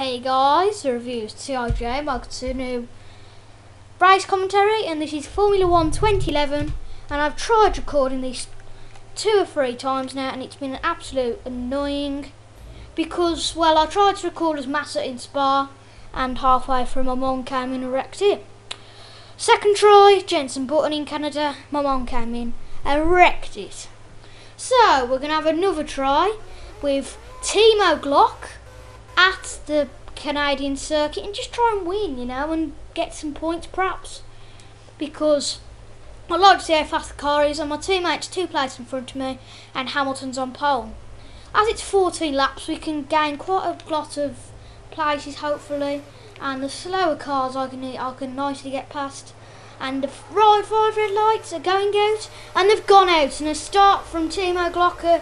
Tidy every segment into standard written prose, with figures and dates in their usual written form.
Hey guys, the reviews TIJ, welcome to a new race commentary, and this is Formula 1 2011, and I've tried recording this 2 or 3 times now and it's been absolute annoying because, well, I tried to record as Massa in Spa and halfway through my mum came in and wrecked it. Second try, Jensen Button in Canada, my mum came in and wrecked it. So we're going to have another try with Timo Glock at the Canadian circuit and just try and win, you know, and get some points perhaps, because I'd like to see how fast the car is, and my teammate's 2 places in front of me and Hamilton's on pole. As it's 14 laps we can gain quite a lot of places hopefully, and the slower cars I can nicely get past. And the right 5 red lights are going out, and they've gone out, and a start from Timo Glock.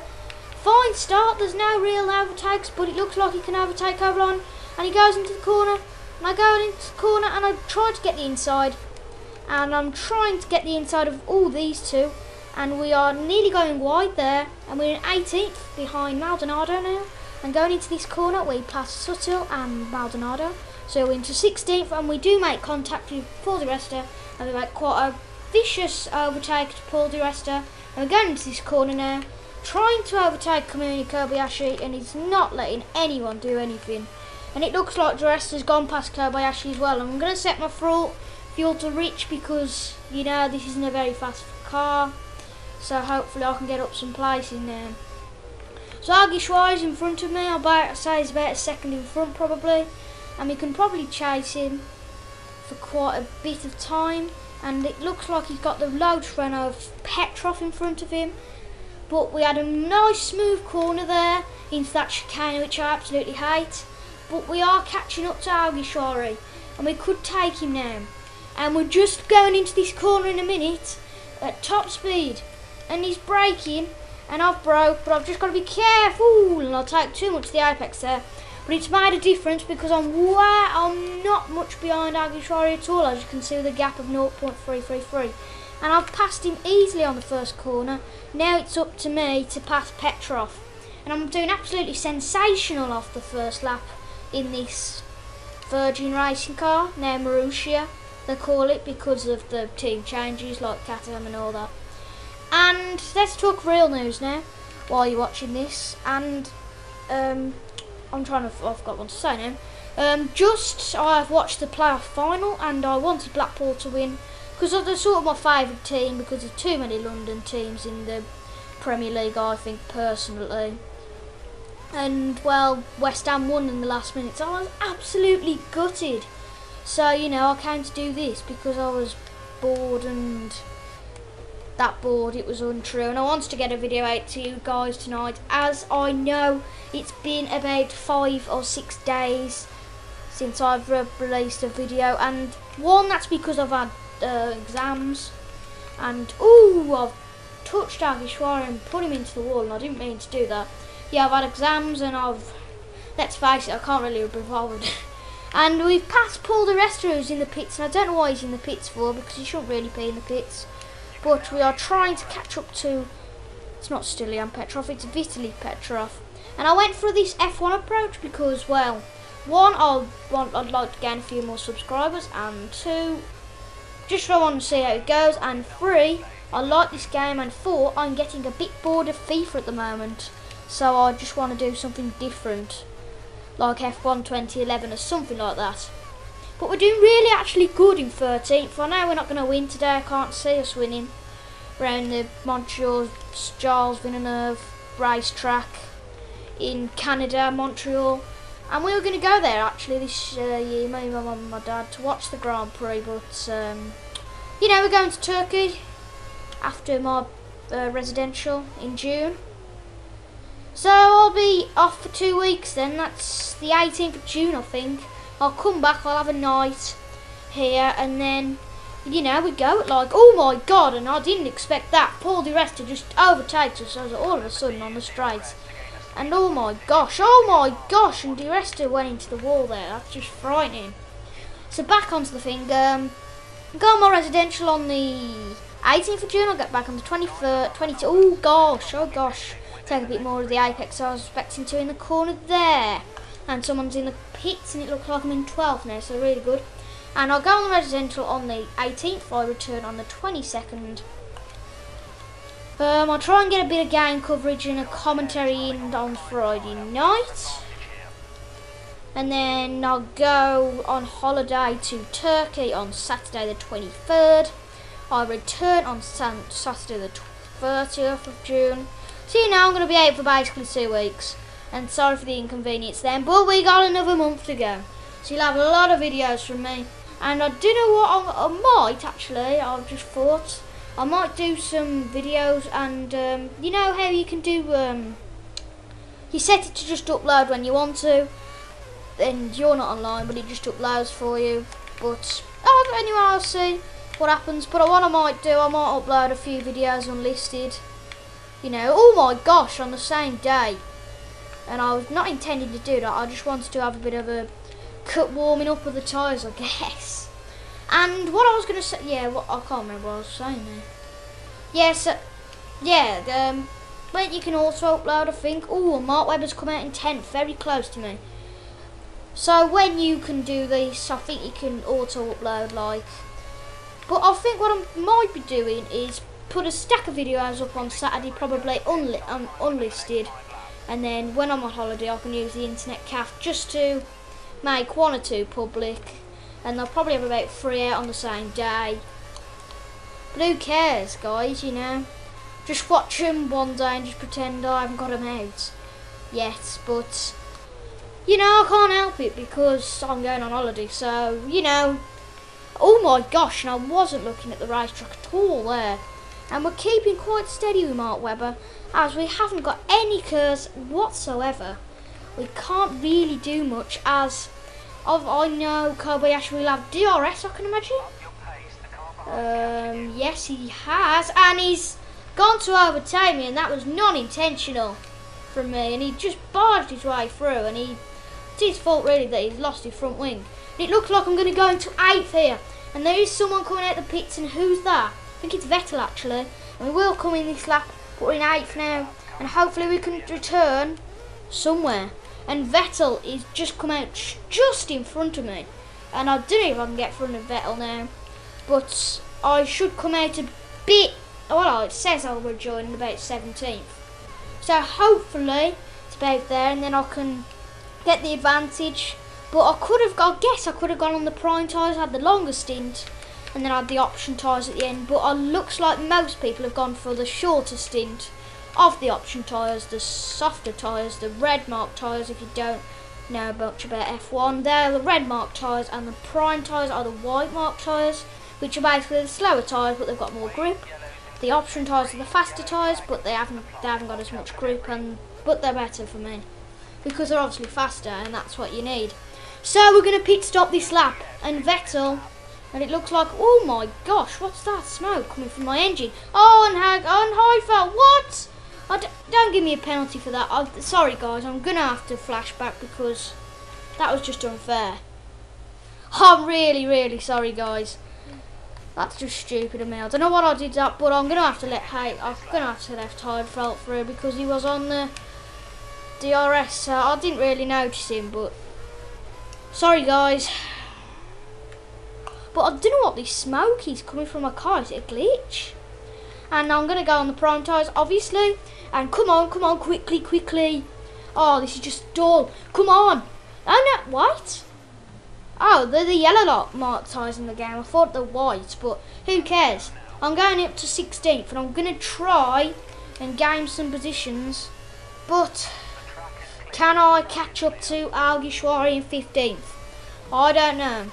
Fine start, there's no real overtakes, but it looks like he can overtake Overline, and he goes into the corner, and I go into the corner and I try to get the inside, and I'm trying to get the inside of all these two, and we are nearly going wide there, and we're in 18th behind Maldonado now, and going into this corner we pass Suttle and Maldonado, so we're into 16th, and we do make contact with Paul Di Resta, and we make quite a vicious overtake to Paul Di Resta, and we're going into this corner now, trying to overtake Kamui Kobayashi, and he's not letting anyone do anything. And it looks like Di Resta's gone past Kobayashi as well. I'm going to set my fuel to rich because, you know, this isn't a very fast car. So hopefully I can get up some places now. So Alguersuari is in front of me. I'll say he's about a second in front probably. And we can probably chase him for quite a bit of time. And it looks like he's got the Lotus Renault of Petrov in front of him. But we had a nice smooth corner there into that chicane, which I absolutely hate. But we are catching up to Alguersuari, and we could take him now. And we're just going into this corner in a minute at top speed, and he's braking, and I've broke, but I've just got to be careful, and I'll take too much of the apex there. But it's made a difference because I'm not much behind Alguersuari at all, as you can see with a gap of 0.333. And I've passed him easily on the first corner. Now it's up to me to pass Petrov, and I'm doing absolutely sensational off the first lap in this Virgin racing car, now Marussia they call it because of the team changes like Caterham and all that. And let's talk real news now while you're watching this, and I've got one to say now. I've watched the playoff final, and I wanted Blackpool to win because they're sort of my favourite team, because there's too many London teams in the Premier League, I think, personally. And, well, West Ham won in the last minute, so I was absolutely gutted. So, you know, I came to do this because I was bored, and that bored, it was untrue. And I wanted to get a video out to you guys tonight, as I know it's been about 5 or 6 days since I've released a video. And one, that's because I've had exams, and I've touched Alguersuari and put him into the wall, and I didn't mean to do that. Yeah, I've had exams, and let's face it, I can't really be bothered. And we've passed Paul Di Resta, who's in the pits, and I don't know why he's in the pits for, because he shouldn't really be in the pits. But we are trying to catch up to, it's not Stilian Petrov, it's Vitaly Petrov. And I went for this F1 approach because, well, 1, I'd like to gain a few more subscribers, and 2, just I want to see how it goes, and 3, I like this game, and 4, I'm getting a bit bored of FIFA at the moment, so I just want to do something different, like F1 2011 or something like that. But we're doing really actually good in 13th. I know we're not going to win today, I can't see us winning, around the Montreal Giles Villenueve racetrack in Canada, Montreal. And we were going to go there actually this year, me, my mum and my dad, to watch the Grand Prix, but you know, we're going to Turkey after my residential in June. So I'll be off for 2 weeks then, that's the 18th of June I think. I'll come back, I'll have a night here, and then, you know, we go at like, oh my god, and I didn't expect that. Paul Di Resta just overtakes us all of a sudden on the straight. And oh my gosh, and Di Resta went into the wall there, that's just frightening. So back onto the thing, go on my residential on the 18th of June, I'll get back on the 23rd, 22nd, oh gosh, take a bit more of the apex I was expecting to in the corner there. and someone's in the pits, and it looks like I'm in 12th now, so really good. And I'll go on the residential on the 18th. I return on the 22nd. I'll try and get a bit of game coverage and a commentary in on Friday night. And then I'll go on holiday to Turkey on Saturday the 23rd. I return on Saturday the 30th of June. So you know, I'm going to be out for basically 2 weeks. And sorry for the inconvenience then, but we got another month to go. So you'll have a lot of videos from me. And I do know what, I might actually, I've just thought, I might do some videos, and you know how you can do, you set it to just upload when you want to, and you're not online, but it just uploads for you. But anyway, I'll see what happens. But what I might do, I might upload a few videos unlisted, you know, oh my gosh, on the same day. And I was not intending to do that, I just wanted to have a bit of a cut warming up of the tyres, I guess. And what I was going to say, yeah, I can't remember what I was saying there. Yes, but you can also upload, I think, oh, Mark Webber's come out in 10th, very close to me. So when you can do this, I think you can auto upload, like. But I think what I might be doing is put a stack of videos up on Saturday, probably unlisted. And then when I'm on holiday, I can use the internet cafe just to make 1 or 2 public, and they'll probably have about 3 out on the same day. But who cares, guys, you know? Just watch them one day and just pretend I haven't got them out yet. But, you know, I can't help it because I'm going on holiday, so, you know. Oh my gosh, and I wasn't looking at the racetrack at all there. And we're keeping quite steady with Mark Webber, as we haven't got any curves whatsoever. We can't really do much, as I know Kobayashi will have DRS, I can imagine. Yes, he has, and he's gone to overtake me, and that was non-intentional from me, and he just barged his way through, and it's his fault really that he's lost his front wing. And it looks like I'm going to go into 8th here, and there is someone coming out the pits, and who's that? I think it's Vettel actually, and we will come in this lap, but we're in 8th now, and hopefully we can return somewhere. And Vettel is just come out just in front of me, and I don't know if I can get in front of Vettel now, but I should come out a bit, well, it says I'll rejoin about 17th, so hopefully it's about there, and then I can get the advantage. But I guess I could have gone on the prime tyres, had the longer stint, and then I had the option tyres at the end, but it looks like most people have gone for the shorter stint of the option tyres, the softer tyres, the red mark tyres. If you don't know much about F1, they're the red mark tyres, and the prime tyres are the white mark tyres, which are basically the slower tyres, but they've got more grip. The option tyres are the faster tyres, but they haven't got as much grip, but they're better for me because they're obviously faster, and that's what you need. So we're going to pit stop this lap, and Vettel, and it looks like, oh my gosh, what's that smoke coming from my engine? Oh, and Heifeld, what? Don't give me a penalty for that. Sorry guys, I'm going to have to flash back because that was just unfair. I'm really, really sorry guys. That's just stupid of me. I don't know what I did that, but I'm going to have to let Heifeld through because he was on the DRS, so I didn't really notice him, but sorry guys. But I don't know what this smoke is coming from my car. Is it a glitch? And I'm going to go on the prime tyres, obviously. And come on, quickly. Oh, this is just dull. Come on. Oh, no, white? Oh, they're the yellow mark tyres in the game. I thought they're white, but who cares? I'm going up to 16th, and I'm going to try and gain some positions. But can I catch up to Alguersuari in 15th? I don't know.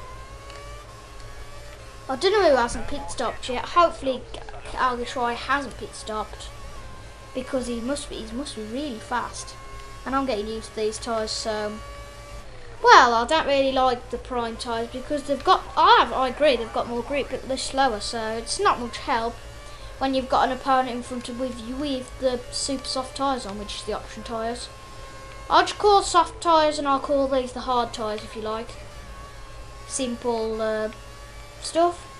I don't know who hasn't pit stopped yet. Hopefully Alguersuari hasn't pit stopped, because he must be really fast. And I'm getting used to these tyres, so well, I don't really like the prime tyres because they've got, I agree, they've got more grip, but they're slower, so it's not much help when you've got an opponent in front of you with the super soft tyres on, which is the option tyres. I'll just call soft tyres, and I'll call these the hard tyres if you like. Simple stuff.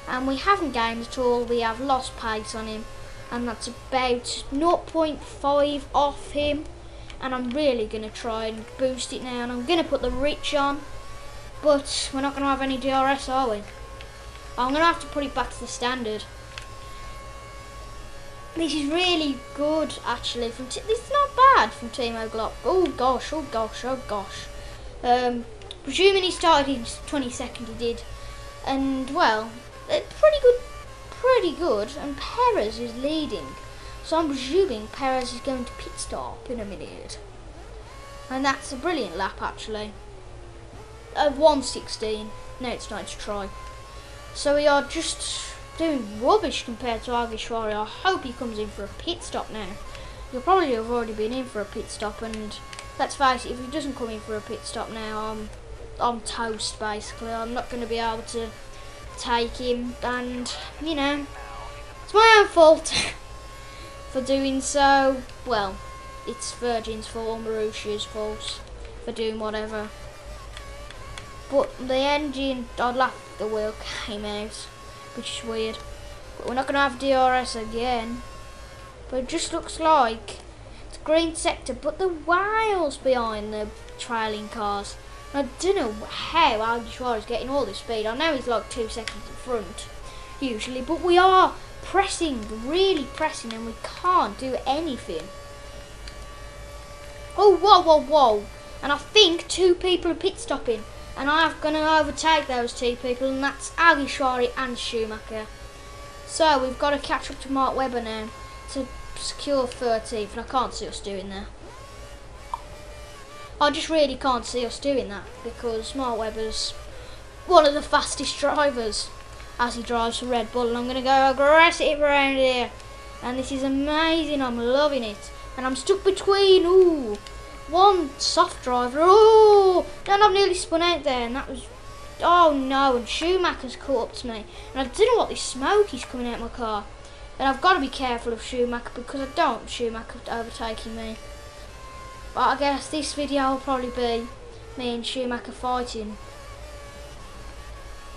And we haven't gained at all. We have lost pace on him, and that's about 0.5 off him, and I'm really going to try and boost it now, and I'm going to put the rich on, but we're not going to have any DRS, are we? I'm going to have to put it back to the standard. This is really good, actually. This is not bad from Timo Glock. Oh gosh, oh gosh, oh gosh. Presuming he started in 22nd, he did. And, well, pretty good. And Perez is leading. So I'm presuming Perez is going to pit stop in a minute. And that's a brilliant lap, actually. 1:16. Now it's time to try. So we are just doing rubbish compared to Alguersuari. I hope he comes in for a pit stop now. He'll probably have already been in for a pit stop, and let's face it, if he doesn't come in for a pit stop now, I'm toast basically. I'm not going to be able to take him, and you know, it's my own fault for doing so. Well, it's Virgin's fault, Marussia's fault for doing whatever. But the engine, I laughed, the wheel came out, which is weird. But we're not going to have DRS again. But it just looks like it's green sector, but the wheels behind the trailing cars. And I don't know how Alguersuari is getting all this speed. I know he's like 2 seconds in front, usually, but we are pressing, really pressing, and we can't do anything. Oh, whoa, whoa, whoa. And I think 2 people are pit stopping. And I'm going to overtake those 2 people, and that's Alguersuari and Schumacher. So we've got to catch up to Mark Webber now to secure 13th, and I can't see us doing that. I just really can't see us doing that, because Mark Webber's one of the fastest drivers as he drives for Red Bull, and I'm going to go aggressive around here. And this is amazing, I'm loving it. And I'm stuck between, ooh, one soft driver. Oh, then I've nearly spun out there, and that was, oh no, and Schumacher's caught up to me. And I don't know what this smoke is coming out of my car. And I've got to be careful of Schumacher, because I don't want Schumacher overtaking me. But I guess this video will probably be me and Schumacher fighting.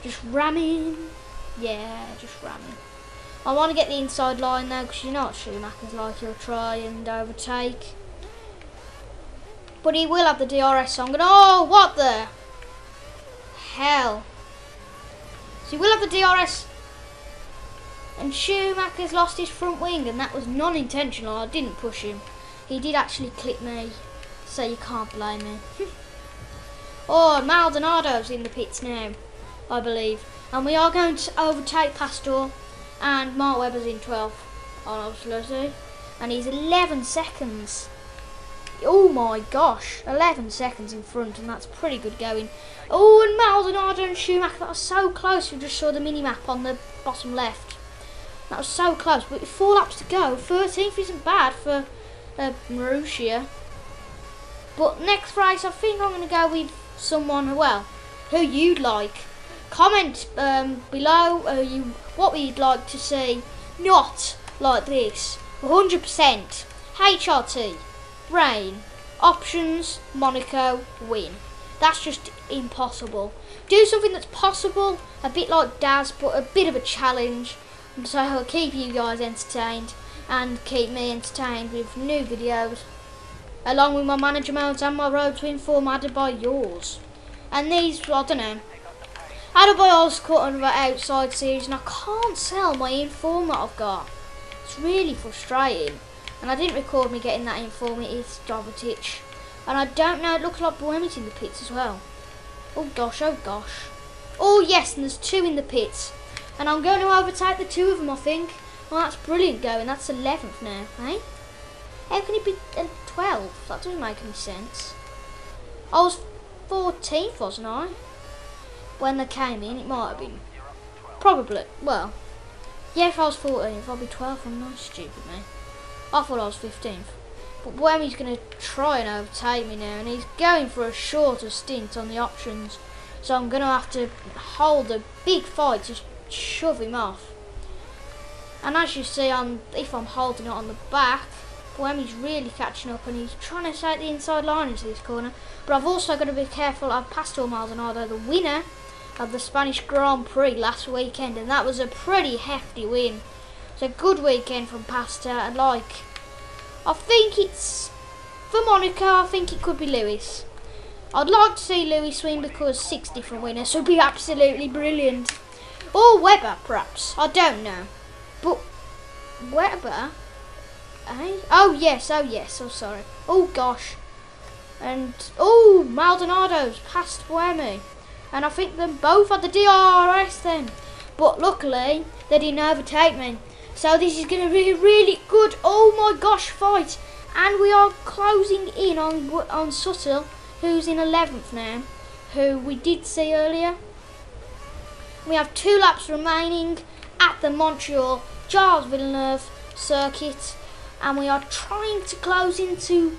Just ramming. Yeah, just ramming. I want to get the inside line though, because you know what Schumacher's like, he'll try and overtake. But he will have the DRS, so I'm going to... Oh, what the hell? So he will have the DRS. And Schumacher's lost his front wing, and that was non-intentional. I didn't push him. He did actually clip me, so you can't blame me. Oh, Maldonado's in the pits now, I believe. And we are going to overtake Pastor, and Mark Webber's in 12th, obviously. And he's 11 seconds. Oh my gosh, 11 seconds in front, and that's pretty good going. Oh, and Maldonado and Schumacher, that was so close. We just saw the mini-map on the bottom left. That was so close, but with 4 laps to go, 13th isn't bad for Marussia. But next race, I think I'm going to go with someone, well, who you'd like. Comment below what we'd like to see, not like this. 100% HRT. Rain, options, Monaco, win. That's just impossible. Do something that's possible, a bit like Daz, but a bit of a challenge, so I'll keep you guys entertained and keep me entertained with new videos, along with my manager modes and my road to inform added by yours. And these, I don't know, added by yours caught on the outside series, and I can't sell my inform that I've got. It's really frustrating. And I didn't record me getting that inform, it is Dovertich. And I don't know, it looks like Bohemian's in the pits as well. Oh gosh, oh gosh. Oh yes, and there's 2 in the pits. And I'm going to overtake the 2 of them, I think. Well, that's brilliant going, that's 11th now, eh? How can it be 12th? That doesn't make any sense. I was 14th, wasn't I? When they came in, it might have been. Probably, well. Yeah, if I was 14th, I'd be 12th, I'm not stupid, man. I thought I was 15th. But Bohemian's going to try and overtake me now, and he's going for a shorter stint on the options. So I'm going to have to hold a big fight to shove him off. And as you see, if I'm holding it on the back, Bohemian's really catching up, and he's trying to take the inside line into this corner. But I've also got to be careful. I've passed all Maldonado, the winner of the Spanish Grand Prix last weekend, and that was a pretty hefty win. It's a good weekend from Pasta, and like, I think it's for Monaco, I think it could be Lewis. I'd like to see Lewis win because 6 different winners would be absolutely brilliant. Or Webber, perhaps. I don't know. But Webber? Eh? Oh yes, oh sorry. Oh gosh. And, oh, Maldonado's passed by me. And I think them both had the DRS then. But luckily, they didn't overtake me. So this is going to be a really good, oh my gosh, fight. And we are closing in on Suttle, who's in 11th now, who we did see earlier. We have 2 laps remaining at the Montreal Giles Villenueve Circuit. And we are trying to close into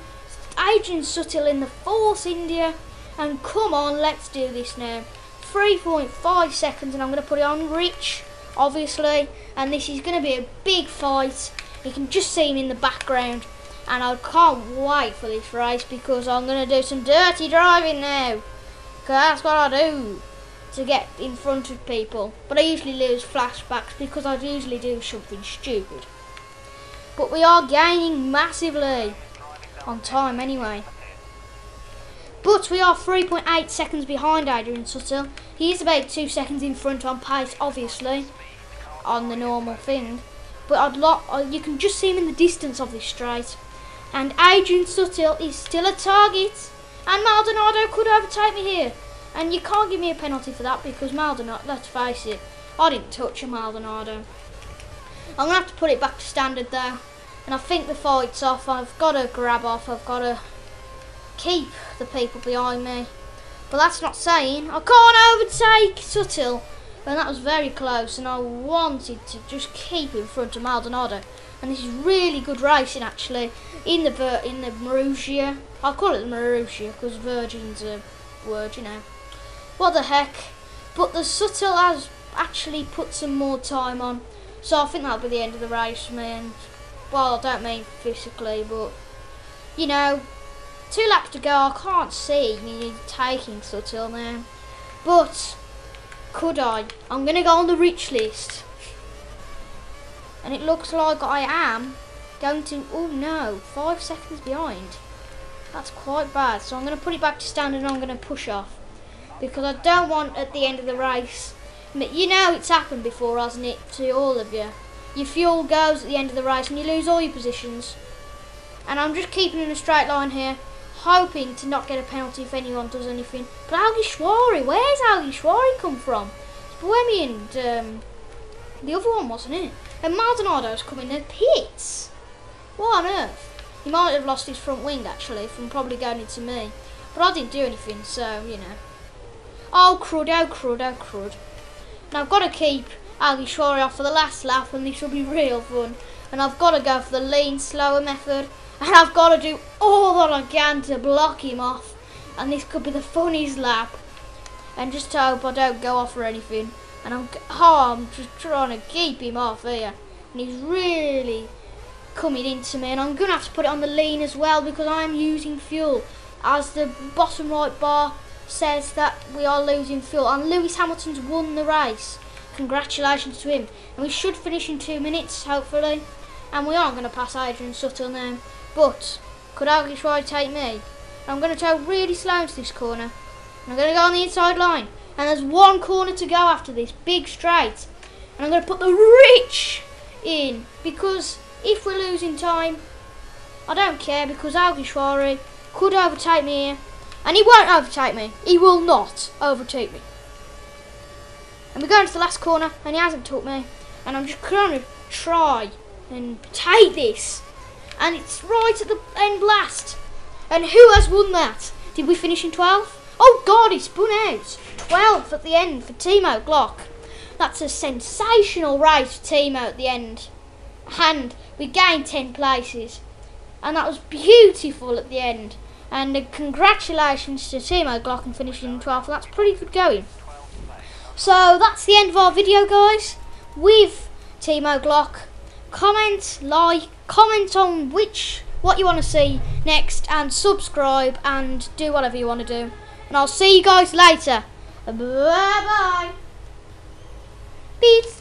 Adrian Suttle in the Force India. And come on, let's do this now. 3.5 seconds, and I'm going to put it on Rich, obviously. And this is going to be a big fight. You can just see him in the background. And I can't wait for this race because I'm going to do some dirty driving now. Because that's what I do to get in front of people. But I usually lose flashbacks because I usually do something stupid. But we are gaining massively on time anyway. But we are 3.8 seconds behind Adrian Suttle. He is about 2 seconds in front on pace, obviously, on the normal thing. But you can just see him in the distance of this straight. And Adrian Suttle is still a target. And Maldonado could overtake me here. And you can't give me a penalty for that because Maldonado, let's face it, I didn't touch a Maldonado. I'm going to have to put it back to standard though. And I think the fight's off. I've got to grab off. I've got to keep the people behind me. But that's not saying I can't overtake Suttle. And that was very close. And I wanted to just keep in front of Maldonado. And this is really good racing actually. In the Marussia. I'll call it the Marussia because Virgin's a word, you know. What the heck. But the Suttle has actually put some more time on. So I think that'll be the end of the race for me. And well, I don't mean physically, but you know, 2 laps to go. I can't see me taking Suttle now. But could I? I'm going to go on the rich list. And it looks like I am going to, oh no, 5 seconds behind. That's quite bad. So I'm going to put it back to standard and I'm going to push off. Because I don't want at the end of the race, you know it's happened before, hasn't it, to all of you. Your fuel goes at the end of the race and you lose all your positions. And I'm just keeping in a straight line here, hoping to not get a penalty if anyone does anything. But Alguersuari, where's Alguersuari come from? It's Buemi and the other one, wasn't it? And Maldonado's coming in the pits. What on earth? He might have lost his front wing actually from probably going into me. But I didn't do anything, so you know. Oh crud, oh crud, oh crud. Now I've got to keep Alguersuari off for the last lap and this will be real fun. And I've got to go for the lean, slower method. And I've got to do all that I can to block him off. And this could be the funniest lap. And just hope I don't go off or anything. And I'm just trying to keep him off here. And he's really coming into me. And I'm going to have to put it on the lean as well because I am using fuel. As the bottom right bar says that we are losing fuel. And Lewis Hamilton's won the race. Congratulations to him. And we should finish in 2 minutes, hopefully. And we aren't going to pass Adrian Suttle now. But could Alguersuari take me? I'm going to go really slow into this corner. And I'm going to go on the inside line. And there's 1 corner to go after this big straight. And I'm going to put the rich in. Because if we're losing time, I don't care. Because Alguersuari could overtake me here. And he won't overtake me. He will not overtake me. And we're going to the last corner. And he hasn't took me. And I'm just going to try and take this. And it's right at the end last. And who has won that? Did we finish in 12th? Oh God, he spun out. 12th at the end for Timo Glock. That's a sensational race for Timo at the end. And we gained 10 places. And that was beautiful at the end. And congratulations to Timo Glock on finishing in 12th. That's pretty good going. So that's the end of our video, guys. With Timo Glock. Comment, like, comment on what you want to see next, and subscribe and do whatever you want to do. And I'll see you guys later. Bye bye. Peace.